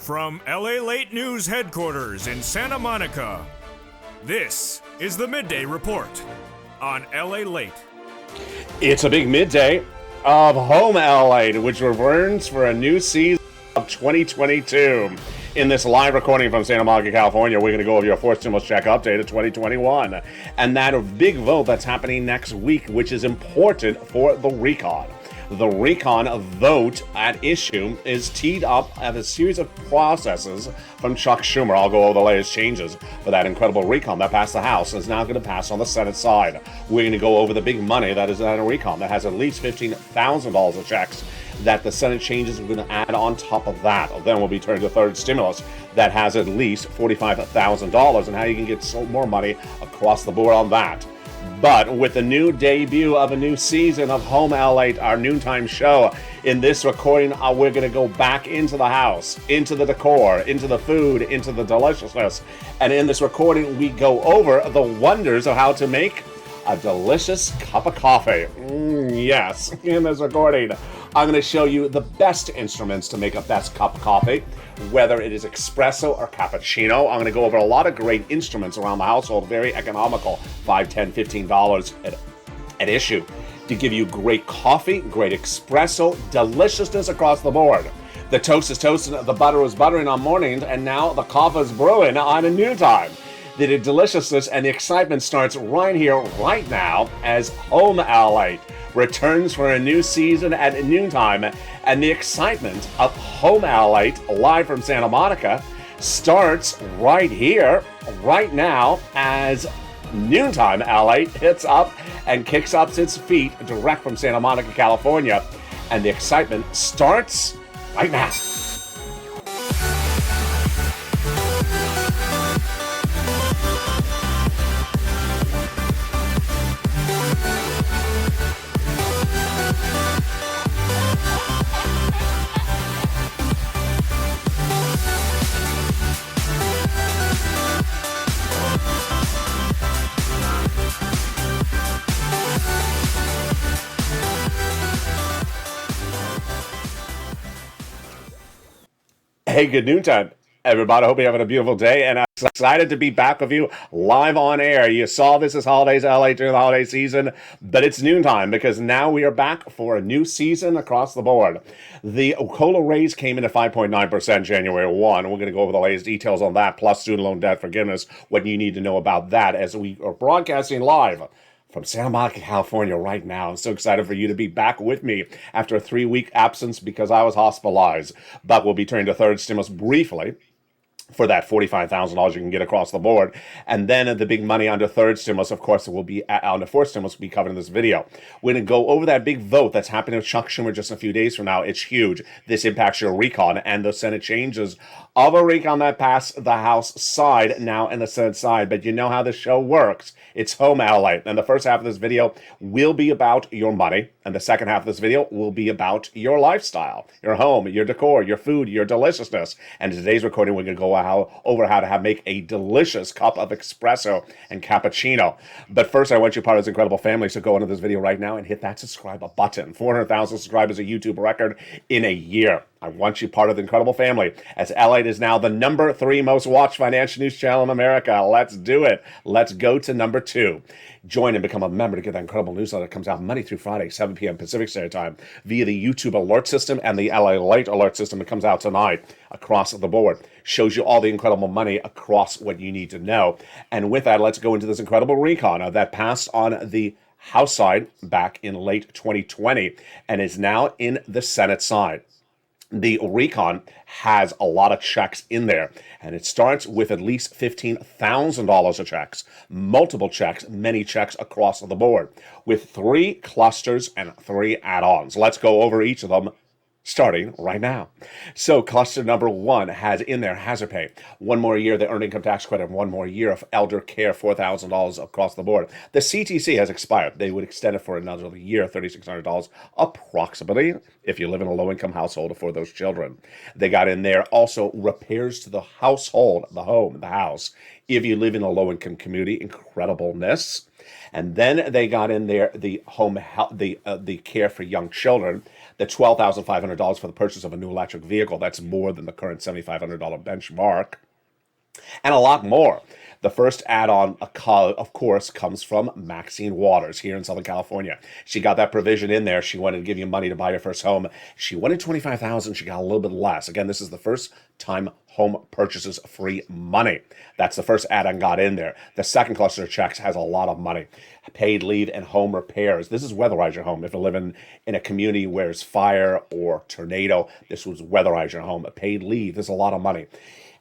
From LALATE News headquarters in Santa Monica, this is the Midday Report on LALATE. It's a big midday of Home LALATE, which returns for a new season of 2022. In this live recording from Santa Monica, California, we're going to go over your fourth stimulus check update of 2021 and that big vote that's happening next week, which is important for the recon. The recon vote at issue is teed up as a series of processes from Chuck Schumer. I'll go over the latest changes for that incredible recon that passed the House and is now going to pass on the Senate side. We're going to go over the big money that is in a recon that has at least $15,000 of checks that the Senate changes are going to add on top of that. Then we'll be turning to third stimulus that has at least $45,000 and how you can get some more money across the board on that. But with the new debut of a new season of Home LALATE, our noontime show, in this recording, we're going to go back into the house, into the decor, into the food, into the deliciousness. And in this recording, we go over the wonders of how to make a delicious cup of coffee. Yes, in this recording, I'm going to show you the best instruments to make a best cup of coffee, whether it is espresso or cappuccino. I'm going to go over a lot of great instruments around the household, very economical, $5, $10, $15 at issue, to give you great coffee, great espresso, deliciousness across the board. The toast is toasting, the butter is buttering on mornings, and now the coffee is brewing on a noontime. The deliciousness and the excitement starts right here, right now, as Home LALATE returns for a new season at noontime. And the excitement of Home LALATE, live from Santa Monica, starts right here, right now, as noontime LALATE hits up and kicks up its feet direct from Santa Monica, California. And the excitement starts right now. Hey, good noontime, everybody. Hope you're having a beautiful day, and I'm excited to be back with you live on air. You saw this as Holidays LA during the holiday season, but it's noontime because now we are back for a new season across the board. The COLA raise came in at 5.9% January 1. We're going to go over the latest details on that, plus student loan debt forgiveness, what you need to know about that as we are broadcasting live from Santa Monica, California right now. I'm so excited for you to be back with me after a 3-week absence because I was hospitalized. But we'll be turning to third stimulus briefly for that $45,000 you can get across the board. And then the big money under third stimulus, of course, it will be on the fourth stimulus will be covered in this video. We're going to go over that big vote that's happening with Chuck Schumer just a few days from now. It's huge. This impacts your recon and the Senate changes of a recon that passed the House side now and the Senate side. But you know how this show works. It's Home LALATE. And the first half of this video will be about your money. And the second half of this video will be about your lifestyle, your home, your decor, your food, your deliciousness. And in today's recording, we're going to go over how to make a delicious cup of espresso and cappuccino. But first, I want you part of this incredible family, so go into this video right now and hit that subscribe button. 400,000 subscribers, a YouTube record in a year. I want you part of the incredible family, as LALATE is now the number 3 most watched financial news channel in America. Let's do it. Let's go to number 2. Join and become a member to get that incredible newsletter that comes out Monday through Friday, 7 p.m. Pacific Standard Time, via the YouTube alert system and the LALATE alert system that comes out tonight across the board. Shows you all the incredible money across what you need to know. And with that, let's go into this incredible recon that passed on the House side back in late 2020 and is now in the Senate side. The recon has a lot of checks in there, and it starts with at least $15,000 of checks, multiple checks, many checks across the board, with 3 clusters and 3 add-ons. Let's go over each of them, starting right now. So cluster number 1 has in there hazard pay, 1 more year, the earned income tax credit, 1 more year of elder care, $4,000 across the board. The CTC has expired. They would extend it for another year, $3,600 approximately, if you live in a low-income household for those children. They got in there also repairs to the household, the home, the house, if you live in a low-income community, incredibleness. And then they got in there the home health, the care for young children. the $12,500 for the purchase of a new electric vehicle. That's more than the current $7,500 benchmark, and a lot more. The first add-on, of course, comes from Maxine Waters here in Southern California. She got that provision in there. She wanted to give you money to buy your first home. She wanted $25,000. She got a little bit less. Again, this is the first time home purchases free money. That's the first add-on got in there. The second cluster of checks has a lot of money. Paid leave and home repairs. This is weatherize your home. If you're living in a community where there's fire or tornado, this was weatherize your home. Paid leave. There's a lot of money.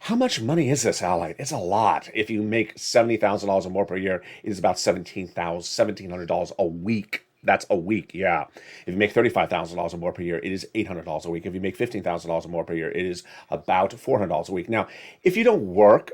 How much money is this, LALATE? It's a lot. If you make $70,000 or more per year, it is about $1,700 a week. That's a week, yeah. If you make $35,000 or more per year, it is $800 a week. If you make $15,000 or more per year, it is about $400 a week. Now, if you don't work,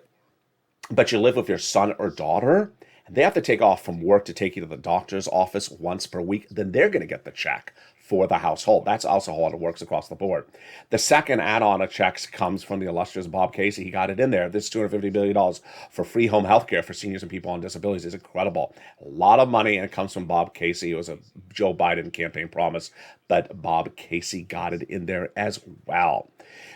but you live with your son or daughter, they have to take off from work to take you to the doctor's office once per week, then they're going to get the check for the household. That's also how it works across the board. The second add-on of checks comes from the illustrious Bob Casey. He got it in there. This $250 billion for free home health care for seniors and people on disabilities is incredible. A lot of money, and it comes from Bob Casey. It was a Joe Biden campaign promise, but Bob Casey got it in there as well.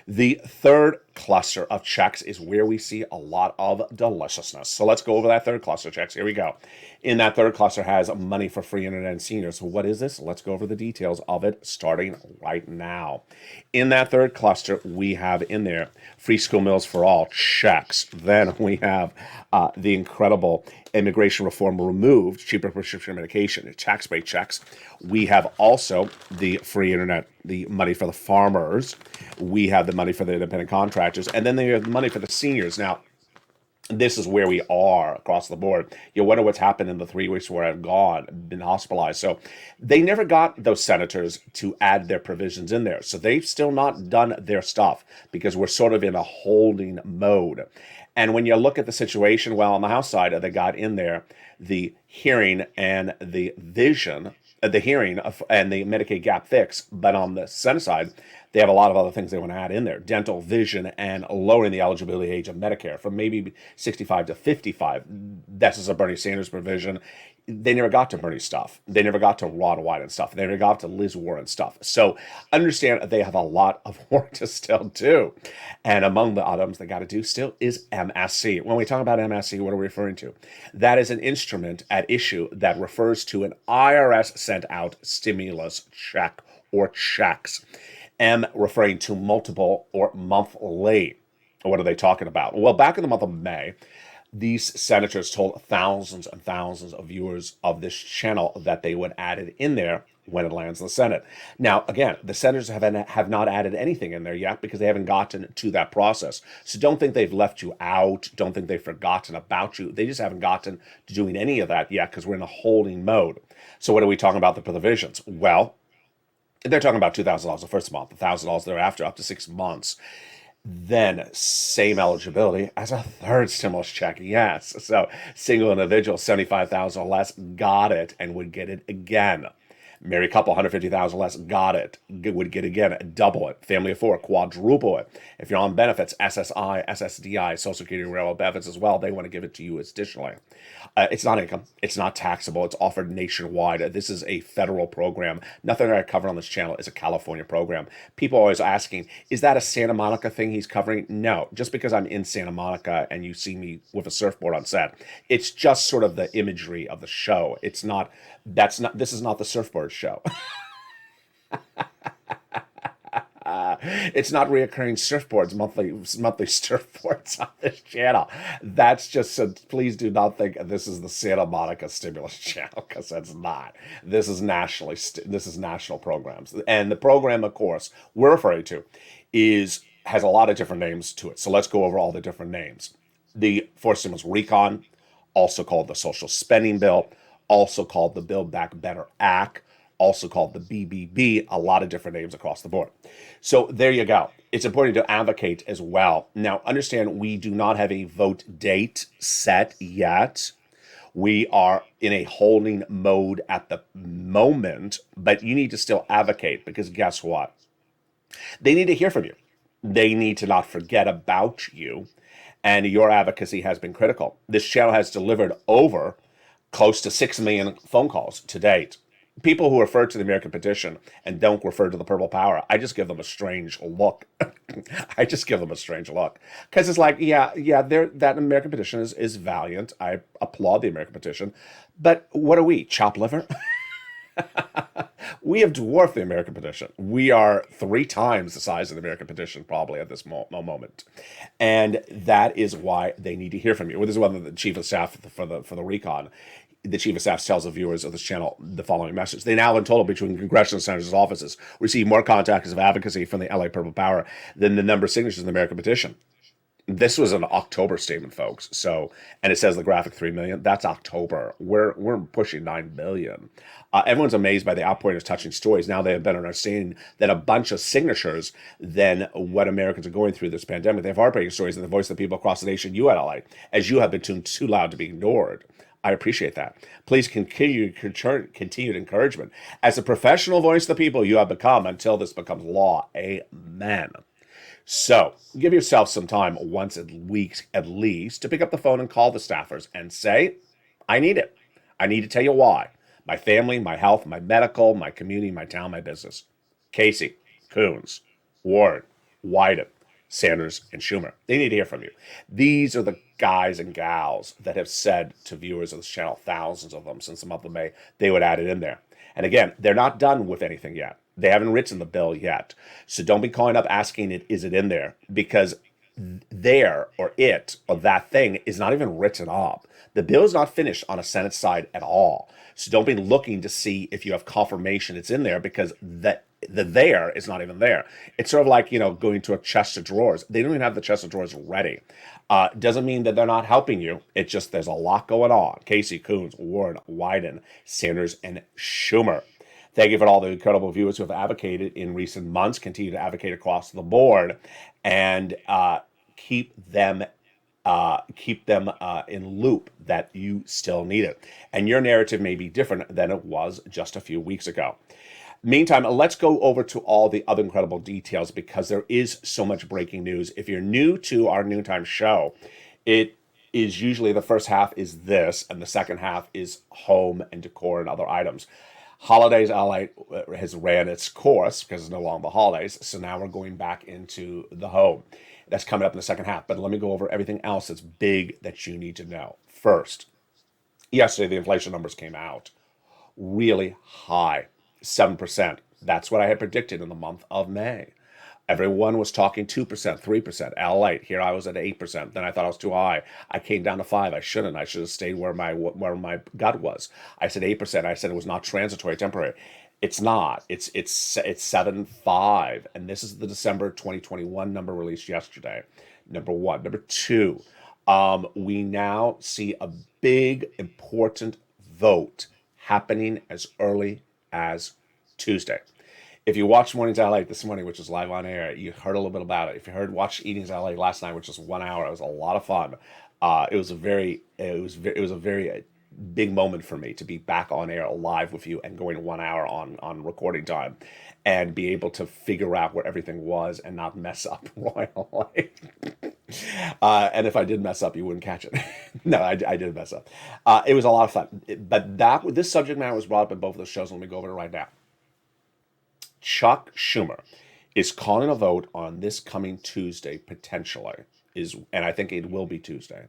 The third cluster of checks is where we see a lot of deliciousness. So let's go over that third cluster of checks. Here we go. In that third cluster has money for free internet and seniors. So what is this? Let's go over the details of it starting right now. In that third cluster, we have in there free school meals for all checks. Then we have the incredible immigration reform removed, cheaper prescription medication, tax break checks. We have also the free internet, the money for the farmers. We have the money for the independent contractors, and then they have the money for the seniors. Now, this is where we are across the board. You wonder what's happened in the 3 weeks where I've been hospitalized. So they never got those senators to add their provisions in there. So they've still not done their stuff because we're sort of in a holding mode. And when you look at the situation, well, on the House side, they got in there the hearing and the vision, the hearing of, and the Medicaid gap fix. But on the Senate side, they have a lot of other things they want to add in there. Dental, vision, and lowering the eligibility age of Medicare from maybe 65 to 55. This is a Bernie Sanders provision. They never got to Bernie stuff. They never got to Ron Wyden and stuff. They never got to Liz Warren stuff. So understand they have a lot of work to still do. And among the items they got to do still is MSC. When we talk about MSC, what are we referring to? That is an instrument at issue that refers to an IRS sent out stimulus check or checks. M referring to multiple or monthly. What are they talking about? Well, back in the month of May, these senators told thousands and thousands of viewers of this channel that they would add it in there when it lands in the Senate. Now, again, the senators have not added anything in there yet because they haven't gotten to that process. So don't think they've left you out. Don't think they've forgotten about you. They just haven't gotten to doing any of that yet because we're in a holding mode. So what are we talking about the provisions? Well, they're talking about $2,000 the first month, $1,000 thereafter, up to 6 months. Then same eligibility as a third stimulus check. Yes. So single individual, $75,000 or less, got it and would get it again. Married couple, $150,000 less, got it, would get again, double it. Family of 4, quadruple it. If you're on benefits, SSI, SSDI, Social Security, Railroad benefits as well, they want to give it to you additionally. It's not income. It's not taxable. It's offered nationwide. This is a federal program. Nothing I cover on this channel is a California program. People are always asking, is that a Santa Monica thing he's covering? No, just because I'm in Santa Monica and you see me with a surfboard on set, it's just sort of the imagery of the show. This is not the surfboard show. It's not reoccurring surfboards, monthly surfboards on this channel. That's just so please do not think this is the Santa Monica stimulus channel, because that's not. This is national programs. And the program, of course, we're referring to has a lot of different names to it. So let's go over all the different names. The Forced Stimulus Recon, also called the Social Spending Bill, also called the Build Back Better Act, also called the BBB, a lot of different names across the board. So there you go. It's important to advocate as well. Now, understand we do not have a vote date set yet. We are in a holding mode at the moment, but you need to still advocate because guess what? They need to hear from you. They need to not forget about you, and your advocacy has been critical. This channel has delivered over close to 6 million phone calls to date. People who refer to the American petition and don't refer to the purple power, I just give them a strange look. I just give them a strange look because it's like, yeah, that American petition is valiant. I applaud the American petition, but what are we, chop liver? We have dwarfed the American petition. We are 3 times the size of the American petition, probably at this moment, and that is why they need to hear from you. Well, this is what the chief of staff for the recon. The chief of staff tells the viewers of this channel the following message. They now, in total, between congressional senators' offices, receive more contacts of advocacy from the LA Purple Power than the number of signatures in the American petition. This was an October statement, folks. So, and it says the graphic 3 million. That's October. We're pushing 9 billion. Everyone's amazed by the outpouring of touching stories. Now they have better understanding that a bunch of signatures than what Americans are going through this pandemic. They have heartbreaking stories in the voice of the people across the nation. You at LA, as you have been tuned too loud to be ignored. I appreciate that. Please continue continued encouragement. As a professional voice of the people you have become until this becomes law. Amen. So give yourself some time once a week at least to pick up the phone and call the staffers and say, I need it. I need to tell you why. My family, my health, my medical, my community, my town, my business. Casey, Coons, Warren, Wyden, Sanders, and Schumer. They need to hear from you. These are the guys and gals that have said to viewers of this channel, thousands of them since the month of May, they would add it in there. And again, they're not done with anything yet. They haven't written the bill yet. So don't be calling up asking it, is it in there? Because there or it or that thing is not even written up. The bill is not finished on a Senate side at all. So don't be looking to see if you have confirmation it's in there because the there is not even there. It's sort of like, going to a chest of drawers. They don't even have the chest of drawers ready. Doesn't mean that they're not helping you. It's just there's a lot going on. Casey, Coons, Warren, Wyden, Sanders, and Schumer. Thank you for all the incredible viewers who have advocated in recent months. Continue to advocate across the board and keep them in loop that you still need it. And your narrative may be different than it was just a few weeks ago. Meantime, let's go over to all the other incredible details because there is so much breaking news. If you're new to our noontime show, it is usually the first half is this and the second half is home and decor and other items. Holidays LA has ran its course because it's no longer the holidays. So now we're going back into the home. That's coming up in the second half. But let me go over everything else that's big that you need to know. First, yesterday the inflation numbers came out really high, 7%. That's what I had predicted in the month of May. Everyone was talking 2%, 3%. LALATE. Here I was at 8%. Then I thought I was too high. I came down to 5. I shouldn't. I should have stayed where my gut was. I said 8%. I said it was not transitory, temporary. It's not. It's 7.5. And this is the December 2021 number released yesterday. Number one. Number two, we now see a big, important vote happening as early as Tuesday. If you watched Mornings LA this morning, which is live on air, you heard a little bit about it. If you watched Evenings LA last night, which was 1 hour, it was a lot of fun. It was a very big moment for me to be back on air live with you and going 1 hour on recording time and be able to figure out where everything was and not mess up royally. And if I did mess up, you wouldn't catch it. No, I did mess up. It was a lot of fun. But this subject matter was brought up in both of those shows. Let me go over it right now. Chuck Schumer is calling a vote on this coming Tuesday, potentially, and I think it will be Tuesday,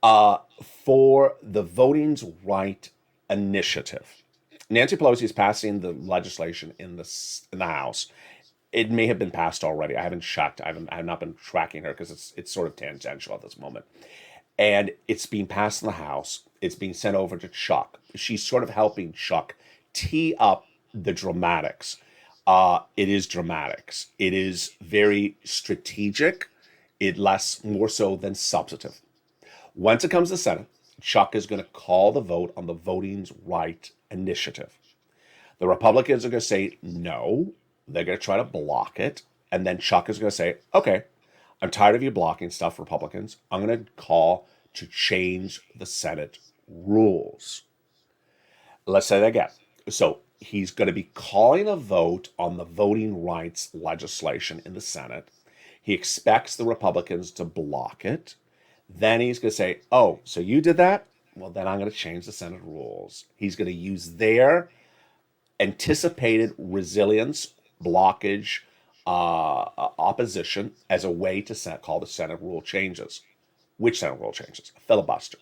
for the Voting Rights Initiative. Nancy Pelosi is passing the legislation in the House. It may have been passed already. I haven't checked. I have not been tracking her because it's sort of tangential at this moment. And it's being passed in the House. It's being sent over to Chuck. She's sort of helping Chuck tee up the dramatics. It is dramatics. It is very strategic. More so than substantive. Once it comes to the Senate, Chuck is going to call the vote on the Voting Rights Initiative. The Republicans are going to say no. They're going to try to block it. And then Chuck is going to say, okay, I'm tired of you blocking stuff, Republicans. I'm going to call to change the Senate rules. Let's say that again. So he's going to be calling a vote on the voting rights legislation in the Senate. He expects the Republicans to block it. Then he's going to say, oh, so you did that? Well, then I'm going to change the Senate rules. He's going to use their anticipated resilience, blockage, opposition as a way to call the Senate rule changes. Which Senate rule changes? Filibuster.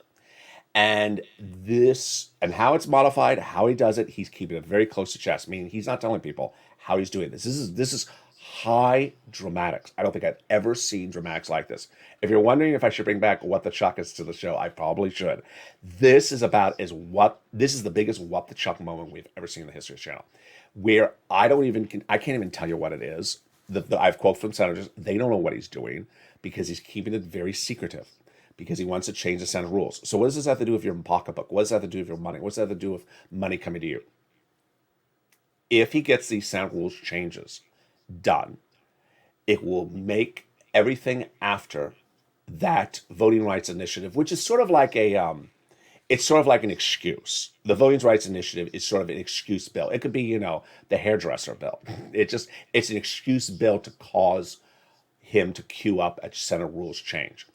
And this, and how it's modified, how he does it, he's keeping it very close to chest, meaning he's not telling people how he's doing this. This is high dramatics. I don't think I've ever seen dramatics like this. If you're wondering if I should bring back What the Chuck is to the show, I probably should. This is the biggest What the Chuck moment we've ever seen in the history of the channel, where I can't even tell you what it is. I've quoted from senators, they don't know what he's doing because he's keeping it very secretive, because he wants to change the Senate rules. So what does this have to do with your pocketbook? What does that have to do with your money? What does that have to do with money coming to you? If he gets these Senate rules changes done, it will make everything after that voting rights initiative, which is sort of like it's sort of like an excuse. The voting rights initiative is sort of an excuse bill. It could be, the hairdresser bill. It's an excuse bill to cause him to queue up a Senate rules change.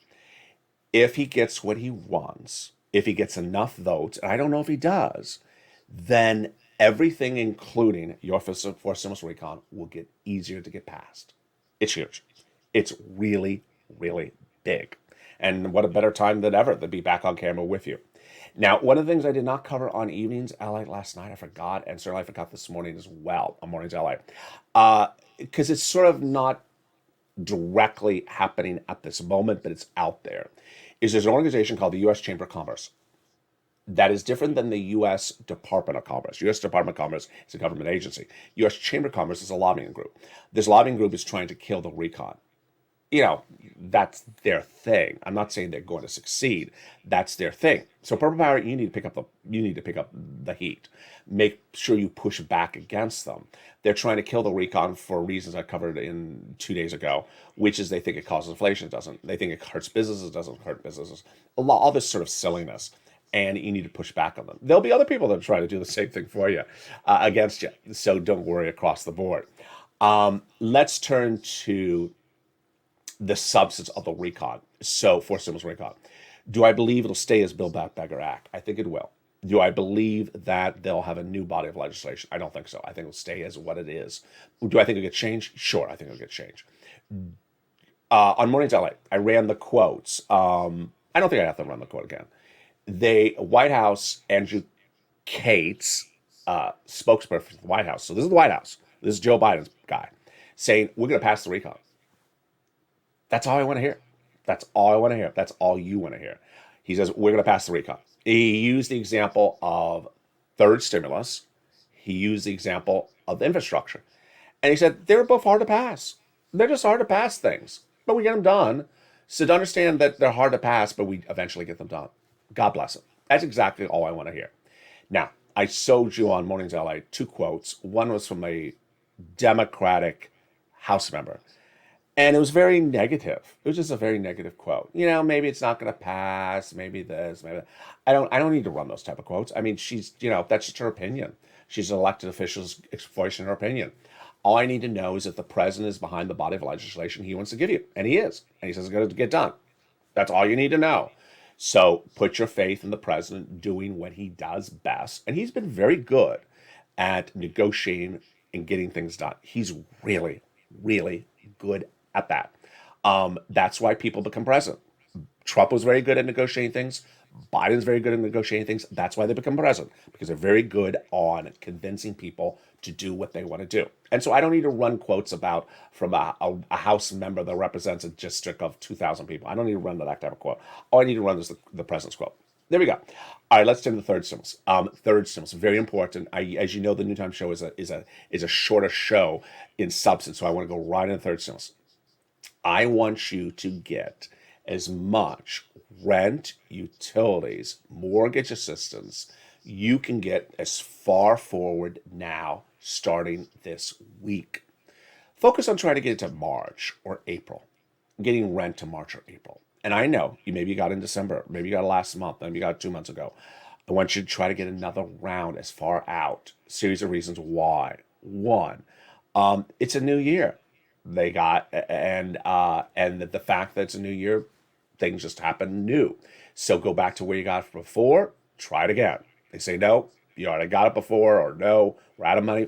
If he gets what he wants, if he gets enough votes, and I don't know if he does, then everything, including your forced stimulus recon, will get easier to get passed. It's huge. It's really, really big. And what a better time than ever to be back on camera with you. Now, one of the things I did not cover on Evenings LA last night, I forgot, and certainly I forgot this morning as well, on Mornings LA, because it's sort of not directly happening at this moment, but it's out there, is there's an organization called the U.S. Chamber of Commerce that is different than the U.S. Department of Commerce. U.S. Department of Commerce is a government agency. U.S. Chamber of Commerce is a lobbying group. This lobbying group is trying to kill the recon. That's their thing. I'm not saying they're going to succeed. That's their thing. So Purple Power, you need to pick up the heat. Make sure you push back against them. They're trying to kill the recon for reasons I covered in 2 days ago, which is they think it causes inflation. It doesn't. They think it hurts businesses. It doesn't hurt businesses. All this sort of silliness. And you need to push back on them. There'll be other people that are trying to do the same thing for you, against you. So don't worry across the board. Let's turn to the substance of the recon. So, forced stimulus recon. Do I believe it'll stay as Build Back Better Act? I think it will. Do I believe that they'll have a new body of legislation? I don't think so. I think it'll stay as what it is. Do I think it'll get changed? Sure, I think it'll get changed. On Mornings LA, I ran the quotes. I don't think I have to run the quote again. White House, Andrew Cates, spokesperson for the White House. So this is the White House. This is Joe Biden's guy saying, we're going to pass the recon. That's all I want to hear. That's all I want to hear. That's all you want to hear. He says, we're going to pass the recon. He used the example of third stimulus. He used the example of infrastructure. And he said, they were both hard to pass. They're just hard to pass things, but we get them done. So to understand that they're hard to pass, but we eventually get them done. God bless him. That's exactly all I want to hear. Now, I showed you on Mornings LA 2 quotes. One was from a Democratic House member, and it was very negative. It was just a very negative quote. Maybe it's not going to pass. Maybe this. Maybe that. I don't need to run those type of quotes. I mean, she's that's just her opinion. She's an elected official voicing her opinion. All I need to know is that the president is behind the body of legislation he wants to give you, and he is, and he says it's going to get done. That's all you need to know. So put your faith in the president doing what he does best. And he's been very good at negotiating and getting things done. He's really, really good at that. That's why people become president. Trump was very good at negotiating things. Biden's very good at negotiating things. That's why they become president, because they're very good on convincing people to do what they want to do. And so I don't need to run quotes from a House member that represents a district of 2,000 people. I don't need to run that type of quote. All I need to run is the president's quote. There we go. All right, let's turn to the third stimulus. Third stimulus, very important. As you know, the Noontime Show is a shorter show in substance, so I want to go right into the third stimulus. I want you to get as much rent, utilities, mortgage assistance you can get as far forward now, starting this week. Focus on trying to get it to March or April, getting rent to March or April. And I know maybe you got in December, maybe you got last month, maybe you got 2 months ago. I want you to try to get another round as far out. Series of reasons why. One, it's a new year. They got and the fact that it's a new year, things just happen new. So go back to where you got before. Try it again. They say no, You already got it before, or no, we're out of money.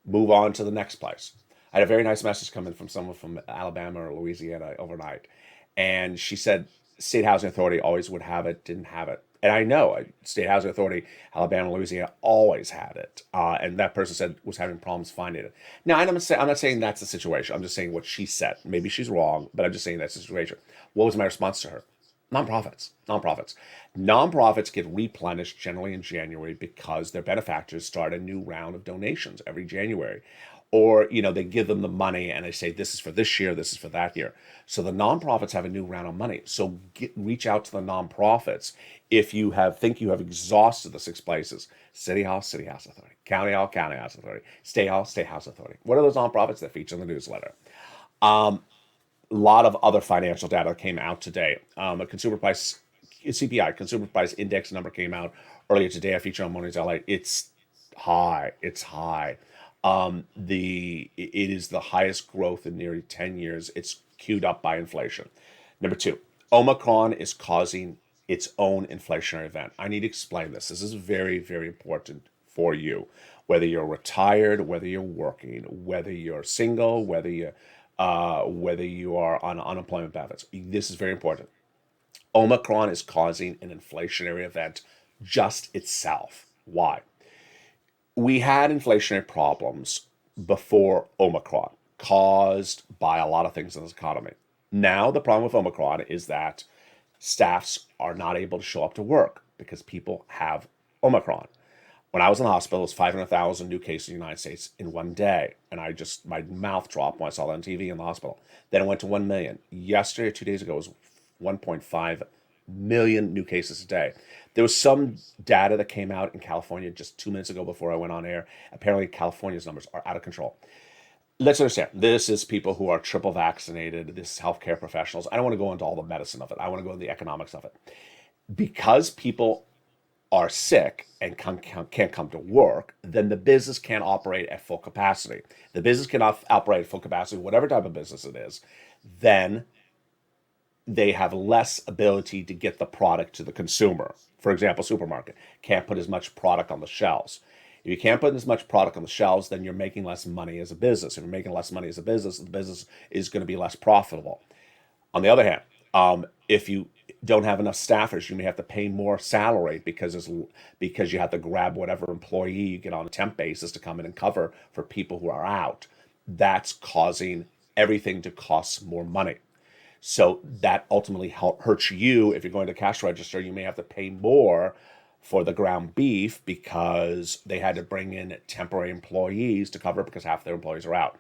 Move on to the next place. I had a very nice message come in from someone from Alabama or Louisiana overnight. And she said, State Housing Authority always would have it, didn't have it. And I know State Housing Authority, Alabama, Louisiana, always had it. And that person said was having problems finding it. Now, I'm not saying that's the situation. I'm just saying what she said. Maybe she's wrong, but I'm just saying that's the situation. What was my response to her? Nonprofits. Nonprofits get replenished generally in January because their benefactors start a new round of donations every January. Or, they give them the money and they say, this is for this year, this is for that year. So the nonprofits have a new round of money. So reach out to the nonprofits if you think you have exhausted the 6 places: City Hall, City House Authority; County Hall, County House Authority; State Hall, State House Authority. What are those nonprofits that feature in the newsletter? A lot of other financial data came out today. A consumer price, CPI, consumer price index number came out earlier today. I featured on Mornings LA. It's high. It is the highest growth in nearly 10 years. It's queued up by inflation. Number 2, Omicron is causing its own inflationary event. I need to explain this. This is very, very important for you. Whether you're retired, whether you're working, whether you're single, whether you are on unemployment benefits. This is very important. Omicron is causing an inflationary event just itself. Why? We had inflationary problems before Omicron caused by a lot of things in this economy. Now, the problem with Omicron is that staffs are not able to show up to work because people have Omicron. When I was in the hospital, it was 500,000 new cases in the United States in one day. And my mouth dropped when I saw that on TV in the hospital. Then it went to 1 million. Yesterday, 2 days ago, it was 1.5 million new cases a day. There was some data that came out in California just 2 minutes ago before I went on air. Apparently, California's numbers are out of control. Let's understand, this is people who are triple vaccinated. This is healthcare professionals. I don't want to go into all the medicine of it. I want to go into the economics of it. Because people are sick and can't come to work, then the business can't operate at full capacity. The business cannot operate at full capacity, whatever type of business it is, then they have less ability to get the product to the consumer. For example, supermarket can't put as much product on the shelves. If you can't put as much product on the shelves, then you're making less money as a business. If you're making less money as a business, the business is going to be less profitable. On the other hand, if you don't have enough staffers, you may have to pay more salary because you have to grab whatever employee you get on a temp basis to come in and cover for people who are out. That's causing everything to cost more money. So that ultimately hurts you. If you're going to cash register, you may have to pay more for the ground beef because they had to bring in temporary employees to cover because half their employees are out.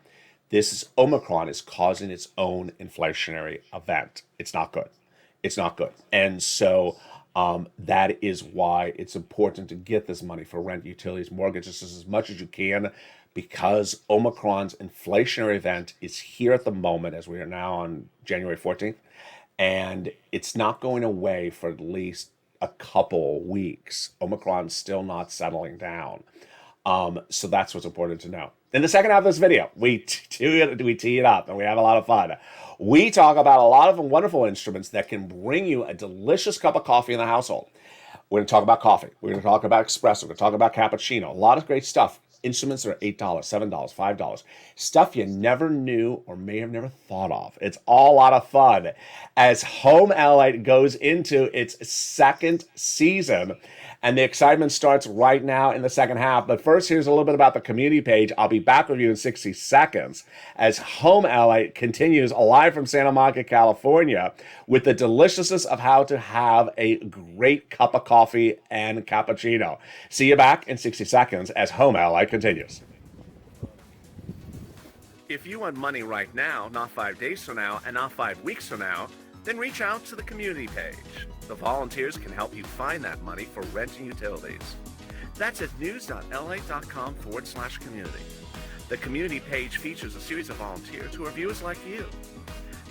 Omicron is causing its own inflationary event. It's not good. And so that is why it's important to get this money for rent, utilities, mortgages as much as you can, because Omicron's inflationary event is here at the moment as we are now on January 14th, and it's not going away for at least a couple weeks. Omicron's still not settling down. So that's what's important to know. In the second half of this video, we tee it up and we have a lot of fun. We talk about a lot of wonderful instruments that can bring you a delicious cup of coffee in the household. We're going to talk about coffee. We're going to talk about espresso. We're going to talk about cappuccino. A lot of great stuff. Instruments that are $8, $7, $5. Stuff you never knew or may have never thought of. It's all a lot of fun as Home LALATE goes into its second season. And the excitement starts right now in the second half. But first, here's a little bit about the community page. I'll be back with you in 60 seconds as Home LALATE continues live from Santa Monica, California, with the deliciousness of how to have a great cup of coffee and cappuccino. See you back in 60 seconds as Home LALATE continues. If you want money right now, not 5 days from now, and not 5 weeks from now, then reach out to the community page. The volunteers can help you find that money for rent and utilities. That's at news.la.com/community. The community page features a series of volunteers who are viewers like you.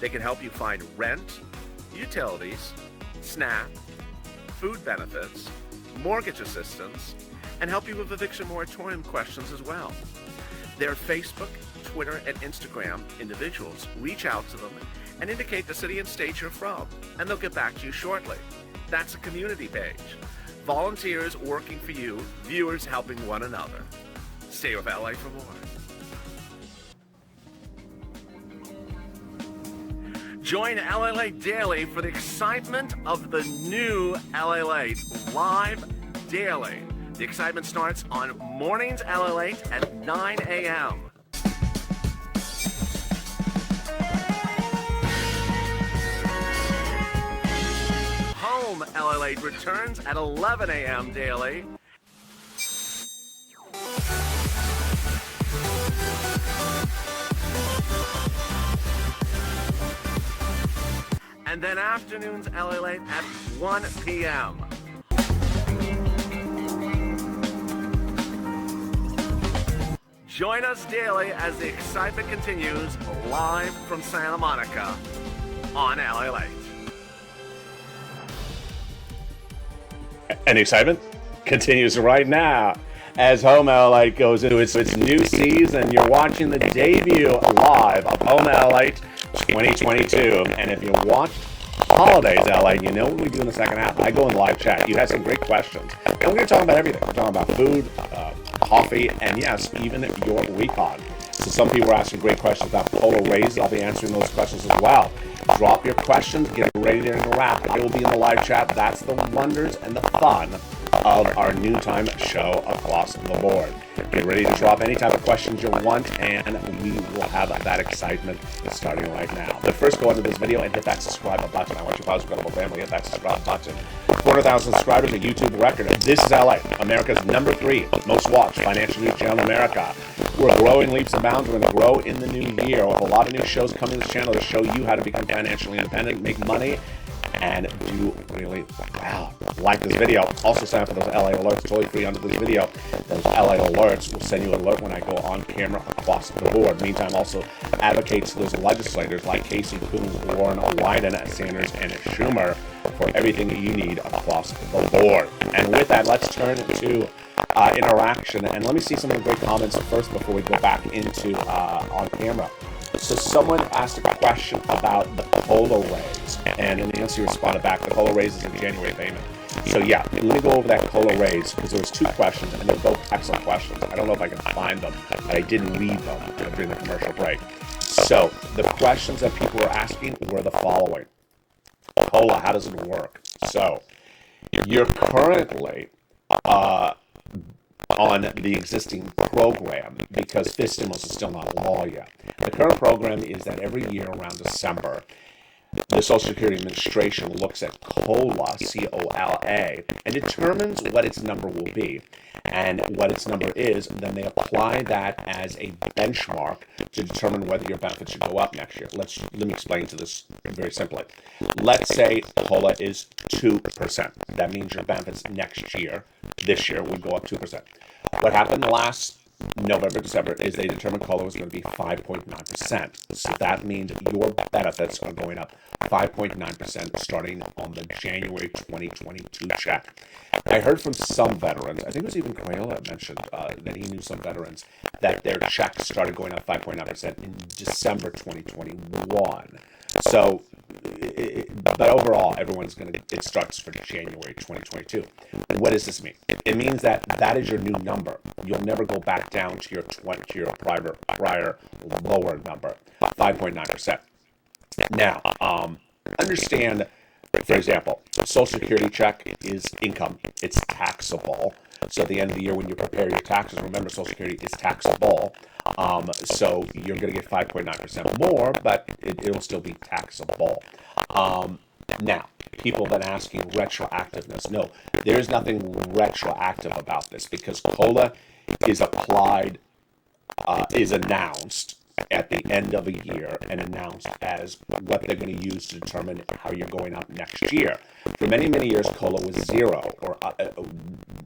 They can help you find rent, utilities, SNAP, food benefits, mortgage assistance, and help you with eviction moratorium questions as well. Their Facebook, Twitter, and Instagram individuals reach out to them and indicate the city and state you're from, and they'll get back to you shortly. That's a community page. Volunteers working for you, viewers helping one another. Stay with LA for more. Join LALATE daily for the excitement of the new LALATE live daily. The excitement starts on mornings LALATE at 9 a.m. Home LALATE returns at 11 a.m. daily. And then afternoons LALATE at 1 p.m. Join us daily as the excitement continues live from Santa Monica on LALATE. And the excitement continues right now as Home LALATE goes into its new season. You're watching the debut live of Home LALATE 2022. And if you watch Holidays LA, you know what we do in the second half. I go in the live chat. You have some great questions. And we're going to talk about everything. We're talking about food, coffee, and yes, even your recon. So some people are asking great questions about polo raises. I'll be answering those questions as well. Drop your questions. Get ready to interact. I will be in the live chat. That's the wonders and the fun of our noontime show across the board. Get ready to drop any type of questions you want, and we will have that excitement starting right now. But first, go into this video and hit that subscribe button. I want you to incredible family, hit that subscribe button. 400,000 subscribers, a YouTube record. This is LA, America's #3 most watched financial news channel in America. We're growing leaps and bounds. We're going to grow in the new year with a lot of new shows coming to this channel to show you how to become financially independent, make money, and do really well. Like this video. Also sign up for those LA alerts, totally free under this video. Those LA alerts will send you an alert when I go on camera across the board. Meantime, also advocates to those legislators like Casey, Coons, Warren, Wyden, Sanders, and Schumer for everything that you need across the board. And with that, let's turn to interaction. And let me see some of the great comments first before we go back into on camera. So someone asked a question about the COLA raise, and Nancy responded back, the COLA raise is a January payment. So yeah, let me go over that COLA raise, because there was two questions, and they're both excellent questions. I don't know if I can find them, but I didn't read them during the commercial break. So the questions that people were asking were the following. COLA, how does it work? So you're currently on the existing program because this stimulus is still not law yet. The current program is that every year around December, the Social Security Administration looks at COLA, C-O-L-A, and determines what its number will be. And what its number is, then they apply that as a benchmark to determine whether your benefits should go up next year. Let me explain to this very simply. Let's say COLA is 2%. That means your benefits next year, this year, would go up 2%. What happened last November, December, is they determined COLA was going to be 5.9%. So that means your benefits are going up 5.9% starting on the January 2022 check. I heard from some veterans, I think it was even Crayola mentioned that he knew some veterans, that their checks started going up 5.9% in December 2021. So, but overall, everyone's going to, it starts for January 2022. What does this mean? It means that that is your new number. You'll never go back down to your prior lower number, 5.9%. Now, understand, for example, Social Security check is income. It's taxable. So at the end of the year, when you prepare your taxes, remember Social Security is taxable. So you're going to get 5.9% more, but it'll still be taxable. Now, people have been asking retroactiveness. No, there's nothing retroactive about this because COLA is applied, is announced at the end of a year and announced as what they're going to use to determine how you're going up next year. For many, many years, COLA was zero or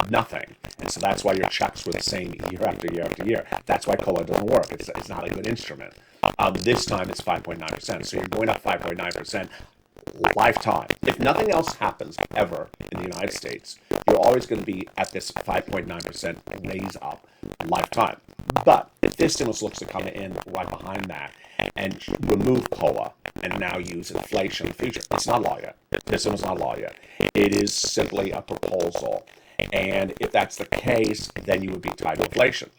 nothing. And so that's why your checks were the same year after year after year. That's why COLA doesn't work. It's not a good instrument. This time it's 5.9%. So you're going up 5.9% lifetime. If nothing else happens ever in the United States, you're always going to be at this 5.9% raise up lifetime. But if this stimulus looks to come in right behind that and remove COLA, and now use inflation in the future. It's not law yet. This one is not law yet. It is simply a proposal. And if that's the case, then you would be tied to inflation.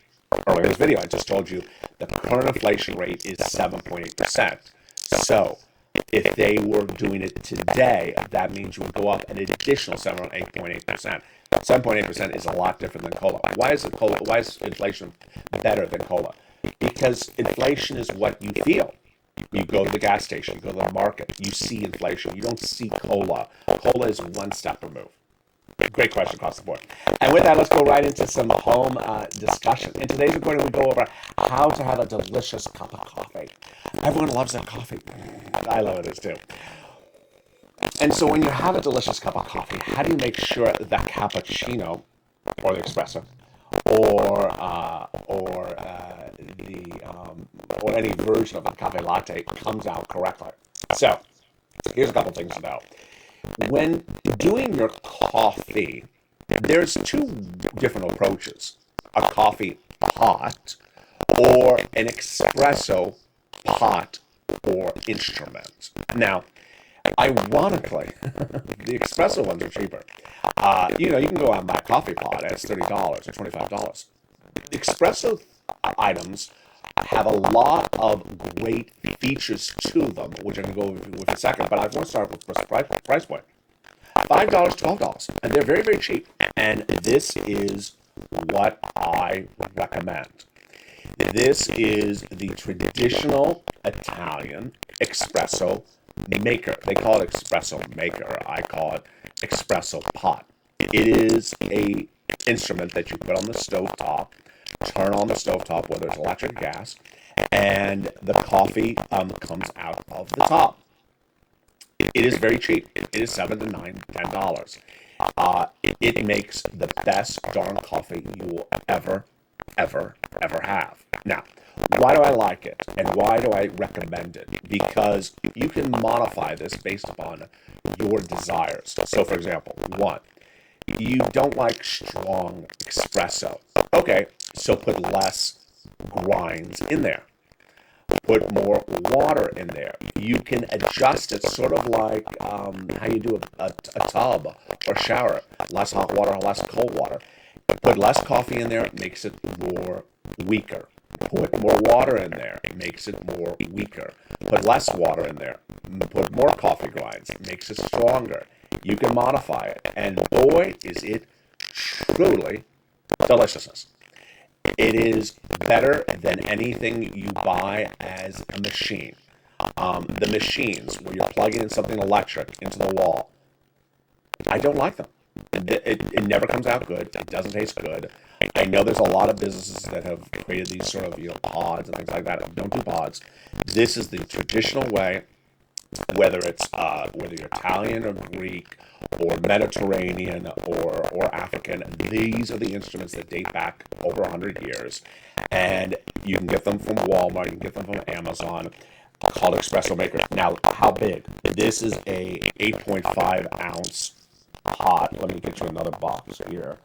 Earlier in this video, I just told you the current inflation rate is 7.8%. So if they were doing it today, that means you would go up an additional 8.8%. 7.8% is a lot different than cola. Why is inflation better than cola? Because inflation is what you feel. You go to the gas station, you go to the market, you see inflation. You don't see cola. Cola is one step removed. Great question across the board. And with that, let's go right into some home discussion. In today's recording, we go over how to have a delicious cup of coffee. Everyone loves their coffee. I love it too. And so when you have a delicious cup of coffee, how do you make sure the cappuccino or the espresso or any version of a cafe latte comes out correctly? So here's a couple things to know. When doing your coffee, there's two different approaches: a coffee pot or an espresso pot or instrument. Now, ironically, the espresso ones are cheaper. You can go out and buy a coffee pot, and it's $30 or $25. Espresso items have a lot of great features to them, which I'm going to go over with in a second, but I want to start with the price point. $5, $12, and they're very, very cheap. And this is what I recommend. This is the traditional Italian espresso maker. They call it espresso maker. I call it espresso pot. It is a instrument that you put on the stovetop, turn on the stovetop, whether it's electric or gas, and the coffee comes out of the top. It is very cheap. It is $7 to $9, $10. It makes the best darn coffee you will ever have. Now, why do I like it and why do I recommend it? Because you can modify this based upon your desires. So, for example, one, you don't like strong espresso. Okay, so put less grinds in there. Put more water in there. You can adjust it sort of like how you do a tub or shower. Less hot water, less cold water. Put less coffee in there, it makes it more weaker. Put more water in there, it makes it more weaker. Put less water in there, put more coffee grinds, it makes it stronger. You can modify it, and boy, is it truly deliciousness. It is better than anything you buy as a machine. The machines where you're plugging in something electric into the wall, I don't like them. It never comes out good. It doesn't taste good. I know there's a lot of businesses that have created these sort of pods and things like that. Don't do pods. This is the traditional way. Whether you're Italian or Greek or Mediterranean or African, these are the instruments that date back over 100 years, and you can get them from Walmart, you can get them from Amazon, called espresso maker. Now, how big? This is a 8.5 ounce pot. Let me get you another box here.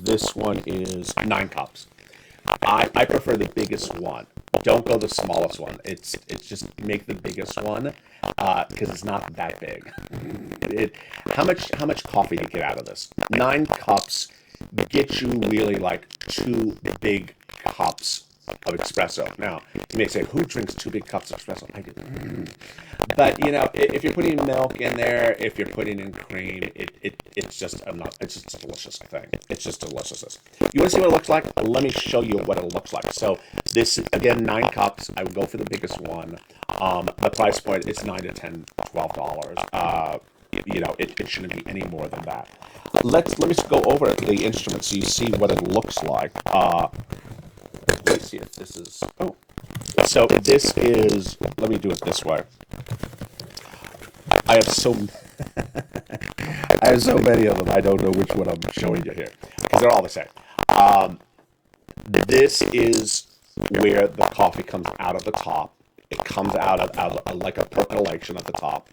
This one is 9 cups. I prefer the biggest one. Don't go the smallest one. It's just make the biggest one because it's not that big. How much coffee do you get out of this? 9 cups get you really like 2 big cups of espresso. Now, you may say, who drinks 2 big cups of espresso? I do. But, if you're putting milk in there, if you're putting in cream, it's just a delicious thing. It's just deliciousness. You want to see what it looks like? Let me show you what it looks like. So this, again, 9 cups. I would go for the biggest one. The price point is $9 to $10, $12. It shouldn't be any more than that. Let me just go over the instrument so you see what it looks like. Let's see if this is... Oh. So this is... Let me do it this way. I have so many of them, I don't know which one I'm showing you here. Because they're all the same. This is where the coffee comes out of the top. It comes out of like a percolation at the top.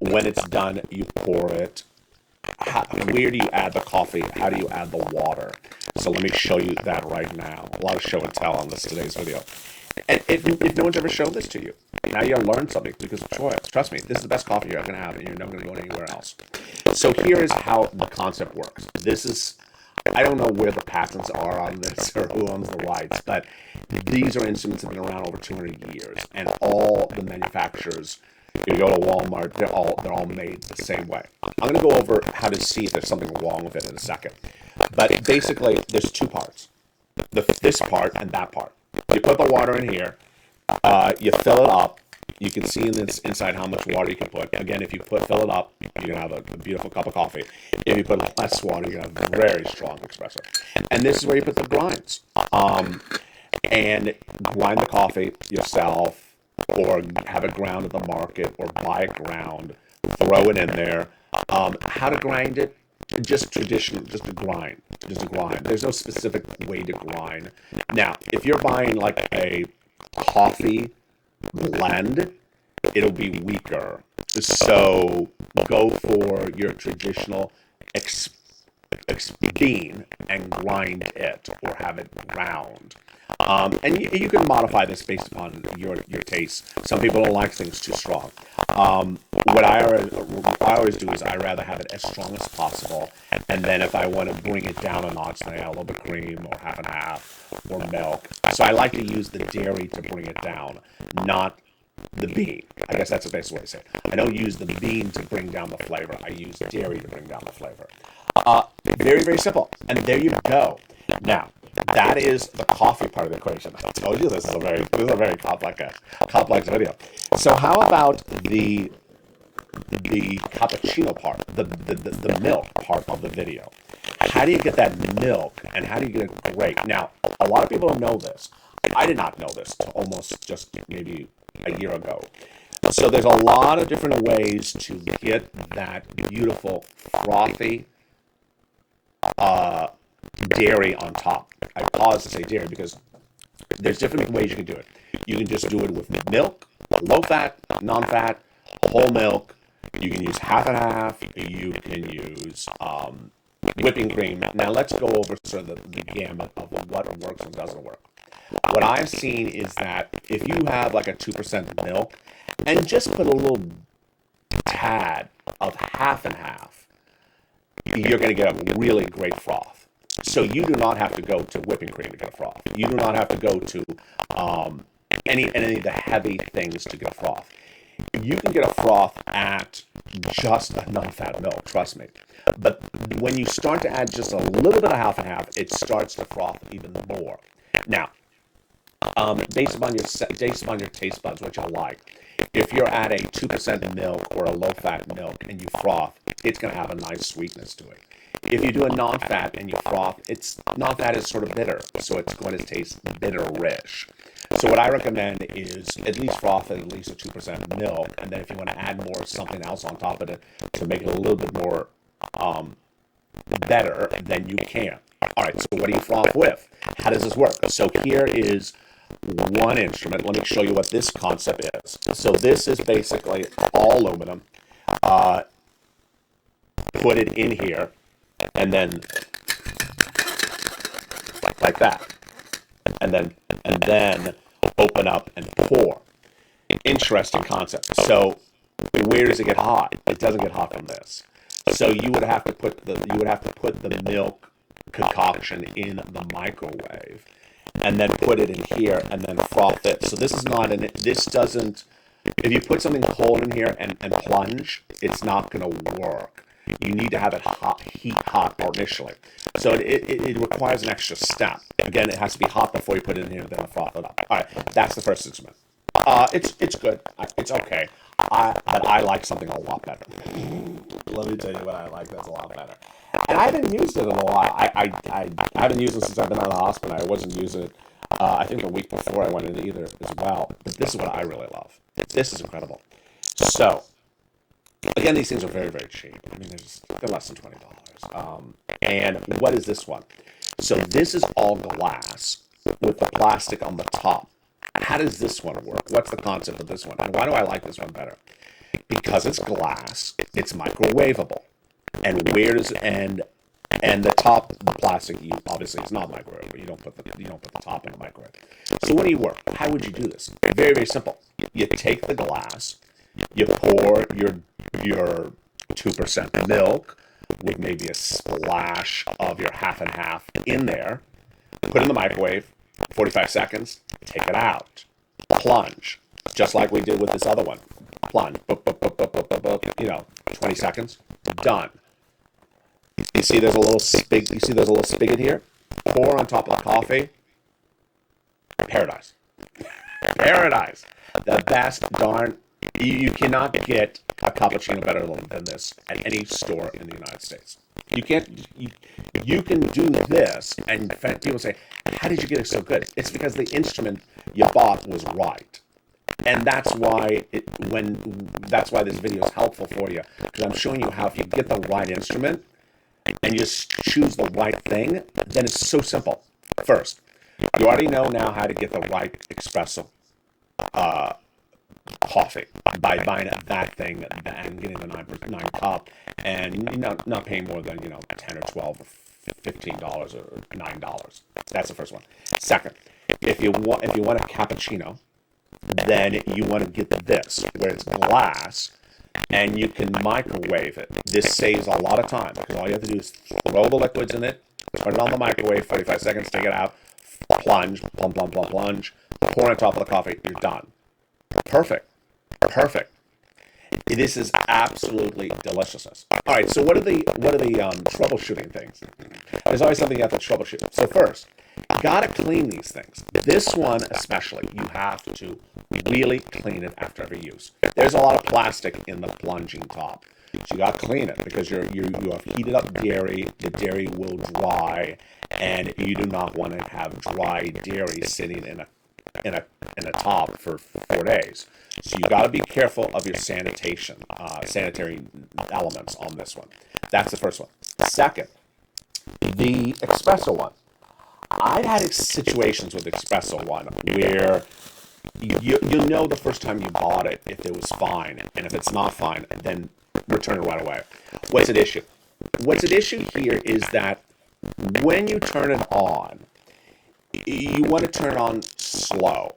When it's done, you pour it. Where do you add the coffee? How do you add the water? So let me show you that right now. A lot of show and tell on today's video. And if no one's ever shown this to you, now you'll learn something because trust me, this is the best coffee you're going to have and you're not going to go anywhere else. So here is how the concept works. This is, I don't know where the patents are on this or who owns the rights, but these are instruments that have been around over 200 years, and all the manufacturers, you go to Walmart, they're all made the same way. I'm going to go over how to see if there's something wrong with it in a second. But basically, there's two parts, this part and that part. You put the water in here, you fill it up. You can see in this inside how much water you can put. Again, if you fill it up, you can have a beautiful cup of coffee. If you put less water, you can have a very strong espresso. And this is where you put the grinds. And grind the coffee yourself, or have it ground at the market, or buy it ground, throw it in there. How to grind it? Just traditional, just a grind. There's no specific way to grind. Now, if you're buying like a coffee blend, it'll be weaker. So go for your traditional bean and grind it, or have it ground. And you can modify this based upon your taste. Some people don't like things too strong. What I always do is I rather have it as strong as possible, and then if I want to bring it down a notch, then I add a little bit of cream or half and half or milk. So I like to use the dairy to bring it down, not the bean. I guess that's the best way to say it. I don't use the bean to bring down the flavor. I use dairy to bring down the flavor. Very, very simple. And there you go. Now, that is the coffee part of the equation. I told you this is a very complex video. So how about the cappuccino part, the milk part of the video? How do you get that milk, and how do you get it great? Now, a lot of people don't know this. I did not know this till almost just maybe a year ago. So there's a lot of different ways to get that beautiful frothy dairy on top. I pause to say dairy because there's different ways you can do it. You can just do it with milk, low fat, non-fat, whole milk. You can use half and half. You can use whipping cream. Now let's go over sort of the gamut of what works and doesn't work. What I've seen is that if you have like a 2% milk and just put a little tad of half and half, you're going to get a really great froth. So you do not have to go to whipping cream to get a froth. You do not have to go to any of the heavy things to get a froth. You can get a froth at just a non-fat milk, trust me. But when you start to add just a little bit of half and half, it starts to froth even more. Now, based upon your taste buds, what you like. If you're at a 2% milk or a low-fat milk and you froth, it's going to have a nice sweetness to it. If you do a non-fat and you froth, non-fat is sort of bitter, so it's going to taste bitter-ish. So what I recommend is at least froth at least a 2% milk, and then if you want to add more something else on top of it to make it a little bit more better, then you can. All right, so what do you froth with? How does this work? So here is one instrument. Let me show you what this concept is. So this is basically all aluminum. Put it in here, and then like that, and then open up and pour. Interesting concept. So where does it get hot? It doesn't get hot from this. So you would have to put the milk concoction in the microwave, and then put it in here, and then froth it. So this is not this doesn't. If you put something cold in here and plunge, it's not going to work. You need to have it hot initially. So it requires an extra step. Again, it has to be hot before you put it in here, and then froth it up. All right, that's the first instrument. It's good. It's okay. But I like something a lot better. Let me tell you what I like that's a lot better. And I haven't used it in a while. I haven't used it since I've been out of the hospital. I wasn't using it, I think the week before I went in either as well. But this is what I really love. This is incredible. So, again, these things are very, very cheap. I mean, they're less than $20. And what is this one? So this is all glass with the plastic on the top. How does this one work? What's the concept of this one? And why do I like this one better? Because it's glass, it's microwavable. And And the top, the plastic, you obviously it's not microwave. You don't put the top in the microwave. So when do you work? How would you do this? Very, very simple. You take the glass, you pour your 2% milk with maybe a splash of your half and half in there, put it in the microwave, 45 seconds, take it out, plunge, just like we did with this other one. Plunge, 20 seconds, done. You see there's a little spigot here? Pour on top of the coffee. Paradise. Paradise. The best darn. You cannot get a cappuccino better than this at any store in the United States. You can't. You can do this, and people say, "How did you get it so good?" It's because the instrument you bought was right, and that's why this video is helpful for you, because I'm showing you how if you get the right instrument and you just choose the right thing, then it's so simple. First, you already know now how to get the right espresso coffee by buying that thing and getting the 9 cup, and not paying more than $10 or $12 or $15 or $9. That's the first one. Second, if you want a cappuccino, then you want to get this where it's glass and you can microwave it. This saves a lot of time because all you have to do is throw the liquids in it, turn it on the microwave, 45 seconds, take it out, plunge, plunge, pour on top of the coffee, you're done. Perfect. This is absolutely deliciousness. All right, so what are the troubleshooting things? There's always something you have to troubleshoot. So first, gotta clean these things. This one especially, you have to really clean it after every use. There's a lot of plastic in the plunging top, so you gotta clean it because you have heated up dairy. The dairy will dry, and you do not want to have dry dairy sitting in a top for 4 days. So you got to be careful of your sanitary elements on this one. That's the first one. Second, the espresso one. I've had situations with espresso one where you know the first time you bought it if it was fine, and if it's not fine, then return it right away. What's at issue? What's at issue here is that when you turn it on, you want to turn it on slow,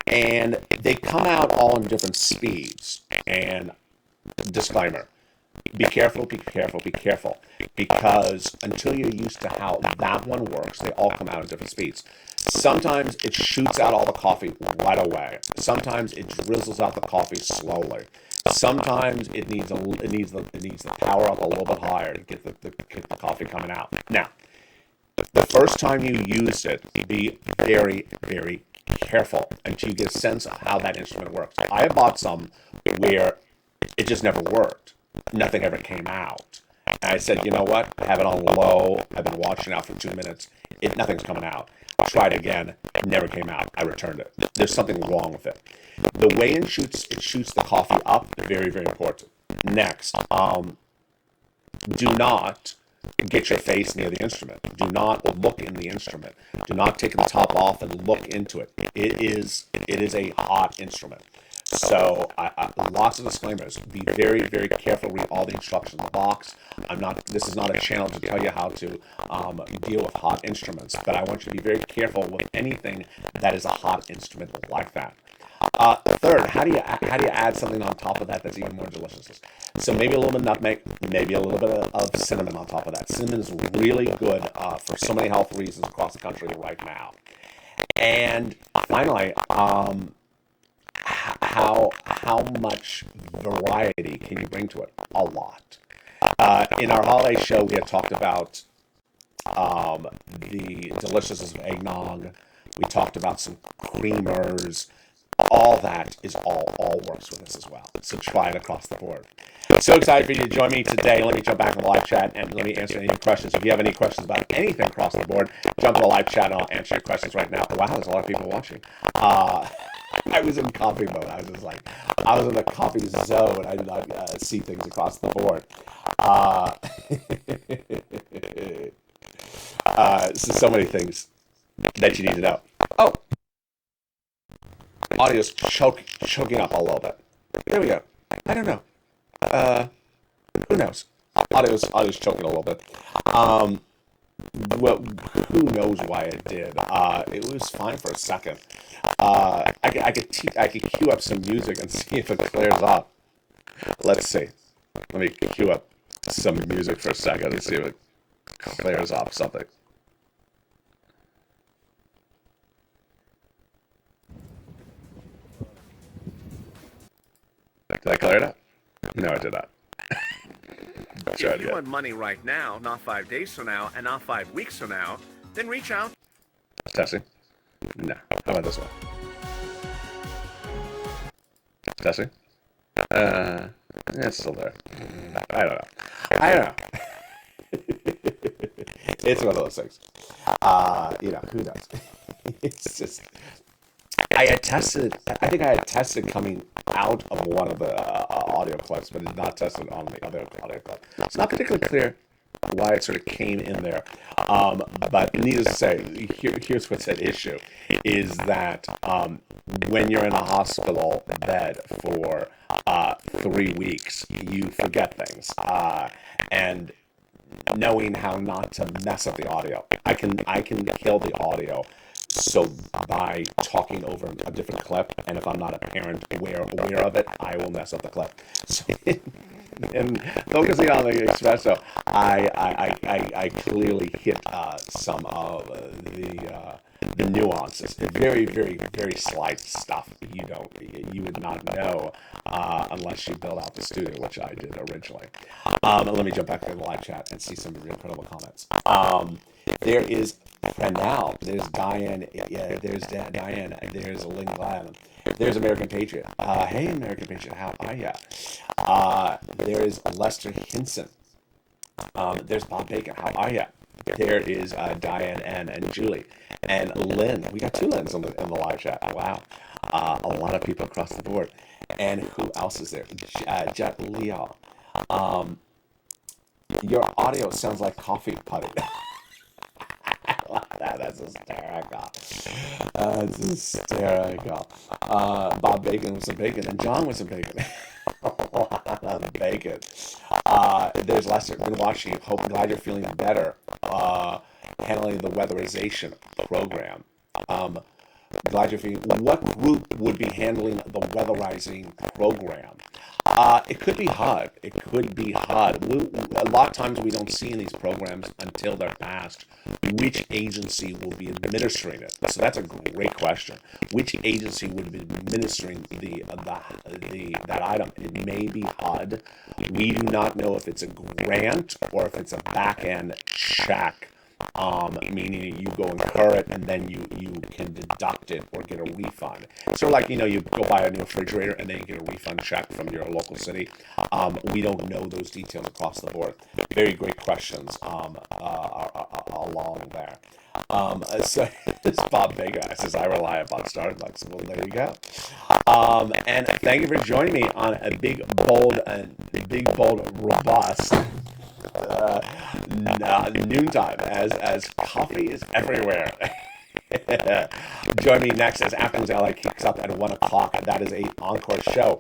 and they come out all in different speeds. And disclaimer, be careful, because until you're used to how that one works, they all come out at different speeds. Sometimes it shoots out all the coffee right away. Sometimes it drizzles out the coffee slowly. Sometimes it needs the power up a little bit higher to get the coffee coming out. Now, the first time you use it, be very, very careful until you get a sense of how that instrument works. I have bought some where it just never worked. Nothing ever came out. And I said, you know what? I have it on low. I've been watching it out for 2 minutes. Nothing's coming out. I tried again. It never came out. I returned it. There's something wrong with it. The way it shoots the coffee up, very, very important. Next, do not get your face near the instrument. Do not look in the instrument. Do not take the top off and look into it. It is a hot instrument. So lots of disclaimers. Be very, very careful. Read all the instructions in the box. This is not a channel to tell you how to deal with hot instruments, but I want you to be very careful with anything that is a hot instrument like that. Third, how do you add something on top of that that's even more delicious? So maybe a little bit of nutmeg, maybe a little bit of cinnamon on top of that. Cinnamon is really good for so many health reasons across the country right now. And finally, how much variety can you bring to it? A lot. In our holiday show, we had talked about the deliciousness of eggnog. We talked about some creamers. All that is all works with this as well. So try it across the board. So excited for you to join me today. Let me jump back in the live chat and let me answer any questions. If you have any questions about anything across the board, jump in the live chat and I'll answer your questions right now. Wow, there's a lot of people watching. I was in coffee mode. I was in a coffee zone. I did not see things across the board. So many things that you need to know. Oh, audio's choking up a little bit. There we go. I don't know. Who knows? Audio's choking a little bit. Well, who knows why it did? It was fine for a second. I could cue up some music and see if it clears up. Let's see. Let me cue up some music for a second and see if it clears up something. Did I clear it up? No, I did not. Try it If you again. want money right now, not 5 days from now, and not 5 weeks from now, then reach out. Testing? No. How about this one? Testing? It's still there. I don't know. I don't know. It's one of those things. Who knows? It's just. I think I had tested coming out of one of the audio clips, but it's not tested on the other audio clip. It's not particularly clear why it sort of came in there. But needless to say, here's what's at issue, is that when you're in a hospital bed for 3 weeks, you forget things. And knowing how not to mess up the audio. I can kill the audio. So by talking over a different clip, and if I'm not apparent aware of it, I will mess up the clip. So, and focusing on the espresso, I clearly hit some of the nuances. Very, very, very slight stuff you would not know unless you build out the studio, which I did originally. Let me jump back to the live chat and see some of the incredible comments. There is Pranal, there's Diane, there's Diane, there's Lynn Glenn, there's American Patriot. Hey, American Patriot, how are ya? There's Lester Hinson. There's Bob Bacon, how are ya? There is Diane and Julie. And Lynn. We got 2 Lyns in the live chat. Wow. A lot of people across the board. And who else is there? Jet Leo. Your audio sounds like coffee putty. I love that. That's hysterical. That's hysterical. Bob Bacon with some bacon, and John with some bacon. A lot of bacon. There's Lester. Been watching. Glad you're feeling better. Handling the weatherization program. Glad you're feeling. What group would be handling the weatherizing program? It could be HUD. It could be HUD. A lot of times we don't see in these programs until they're passed which agency will be administering it. So that's a great question. Which agency would be administering that item? It may be HUD. We do not know if it's a grant or if it's a back-end check. Meaning you go incur it and then you can deduct it or get a refund. So like, you go buy a new refrigerator and then you get a refund check from your local city. We don't know those details across the board. Very great questions along there. So this Bob Vega says, I rely upon Starbucks. Well, there you go. And thank you for joining me on a big, bold, robust noontime as coffee is everywhere. Join me next as Afternoons LA kicks up at 1 o'clock. That is a encore show.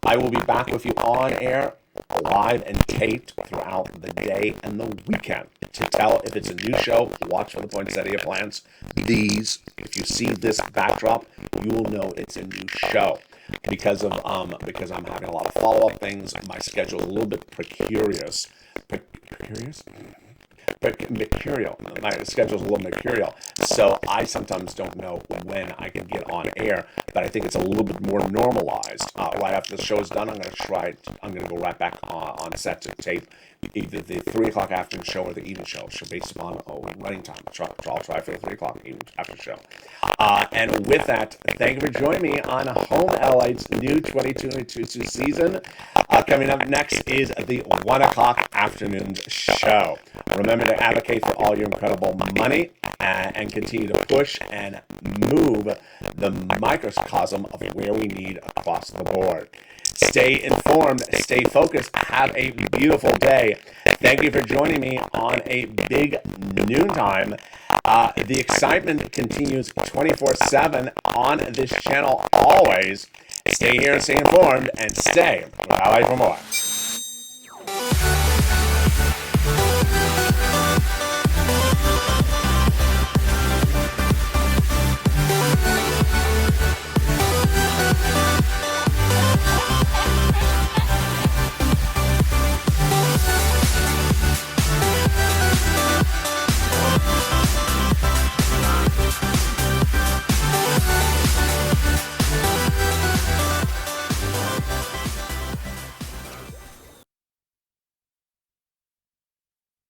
I will be back with you on air, live and taped throughout the day and the weekend. To tell if it's a new show, watch for the poinsettia plants. If you see this backdrop, you will know it's a new show. Because I'm having a lot of follow-up things, my schedule is a little bit precarious. Mercurial. My schedule's a little mercurial, so I sometimes don't know when I can get on air. But I think it's a little bit more normalized. Right after the show is done, I'm going to go right back on set to tape either the 3 o'clock afternoon show or the evening show. So based upon running time, I'll try for the 3 o'clock evening after show. And with that, thank you for joining me on Home LA's new 2022 season. Coming up next is the 1 o'clock afternoon show. Remember to advocate for all your incredible money and continue to push and move the microcosm of where we need across the board. Stay informed, stay focused, have a beautiful day. Thank you for joining me on a big noontime. The excitement continues 24/7 on this channel always. Stay here, stay informed, and stay with LA for more.